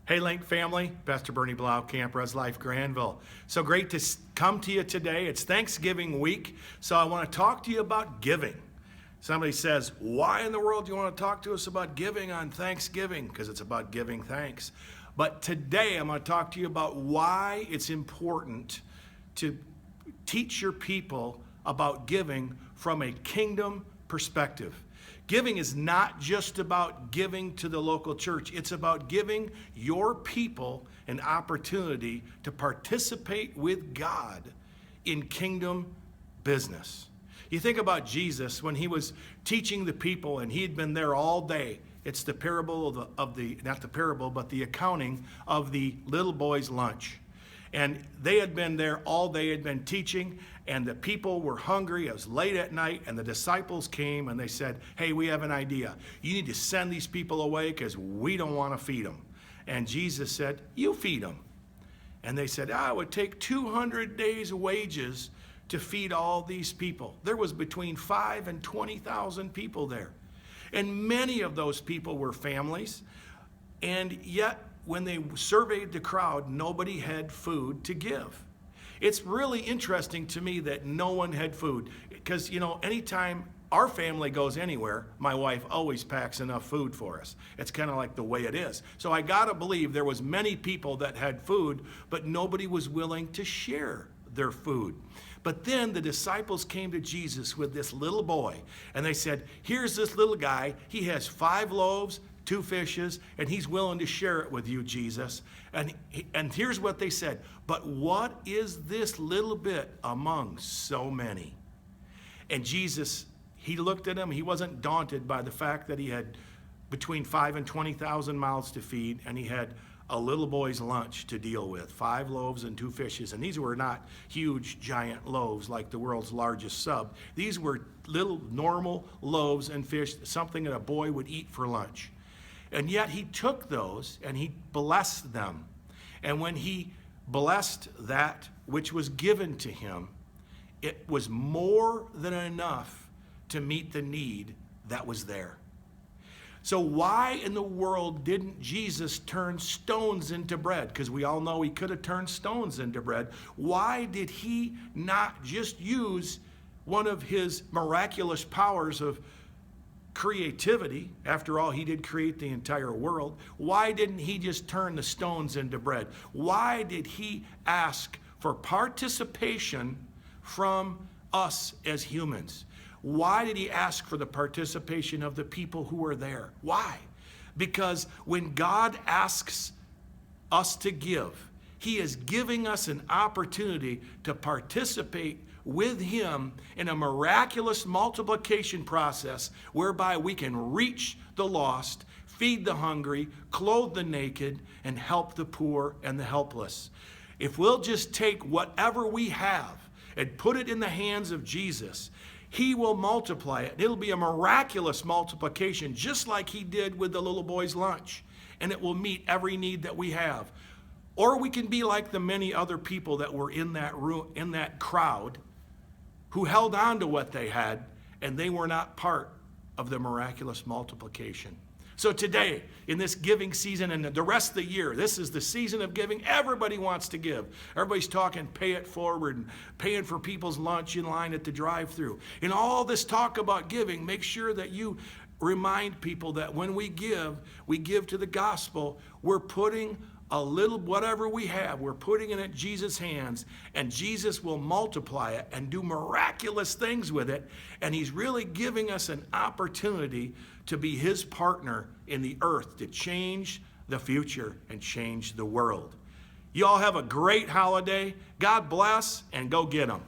Hey, LINC family, Pastor Bernie Blauwkamp, Res Life Granville. So great to come to you today. It's Thanksgiving week, so I want to talk to you about giving. Somebody says, why in the world do you want to talk to us about giving on Thanksgiving? Because it's about giving thanks. But today I'm going to talk to you about why it's important to teach your people about giving from a kingdom perspective. Giving is not just about giving to the local church. It's about giving your people an opportunity to participate with God in kingdom business. You think about Jesus when he was teaching the people and he had been there all day. It's the parable not the parable, but the accounting of the little boy's lunch. And they had been there all day, had been teaching, and the people were hungry. It was late at night, and the disciples came and they said, hey, we have an idea. You need to send these people away because we don't want to feed them. And Jesus said, you feed them. And they said, it would take 200 days' wages to feed all these people. There was between 5,000 and 20,000 people there. And many of those people were families, and yet when they surveyed the crowd, nobody had food to give. It's really interesting to me that no one had food because, anytime our family goes anywhere, my wife always packs enough food for us. It's kind of like the way it is. So I got to believe there was many people that had food, but nobody was willing to share their food. But then the disciples came to Jesus with this little boy, and they said, here's this little guy. He has 5 loaves, 2 fishes, and he's willing to share it with you, Jesus. And here's what they said, but what is this little bit among so many? And Jesus, he looked at him. He wasn't daunted by the fact that he had between 5,000 and 20,000 mouths to feed, and he had a little boy's lunch to deal with, 5 loaves and 2 fishes. And these were not huge, giant loaves like the world's largest sub. These were little normal loaves and fish, something that a boy would eat for lunch. And yet he took those and he blessed them. And when he blessed that which was given to him, it was more than enough to meet the need that was there. So why in the world didn't Jesus turn stones into bread? Because we all know he could have turned stones into bread. Why did he not just use one of his miraculous powers of creativity? After all, he did create the entire world. Why didn't he just turn the stones into bread? Why did he ask for participation from us as humans? Why did he ask for the participation of the people who were there? Why? Because when God asks us to give, he is giving us an opportunity to participate with him in a miraculous multiplication process whereby we can reach the lost, feed the hungry, clothe the naked, and help the poor and the helpless. If we'll just take whatever we have and put it in the hands of Jesus, he will multiply it. It'll be a miraculous multiplication, just like he did with the little boy's lunch. And it will meet every need that we have. Or we can be like the many other people that were in that room, in that crowd, who held on to what they had, and they were not part of the miraculous multiplication. So today, in this giving season and the rest of the year, this is the season of giving. Everybody wants to give. Everybody's talking pay it forward and paying for people's lunch in line at the drive-thru. In all this talk about giving, make sure that you remind people that when we give to the gospel. We're putting a little, whatever we have, we're putting it in Jesus' hands, and Jesus will multiply it and do miraculous things with it. And he's really giving us an opportunity to be his partner in the earth to change the future and change the world. You all have a great holiday. God bless, and go get them.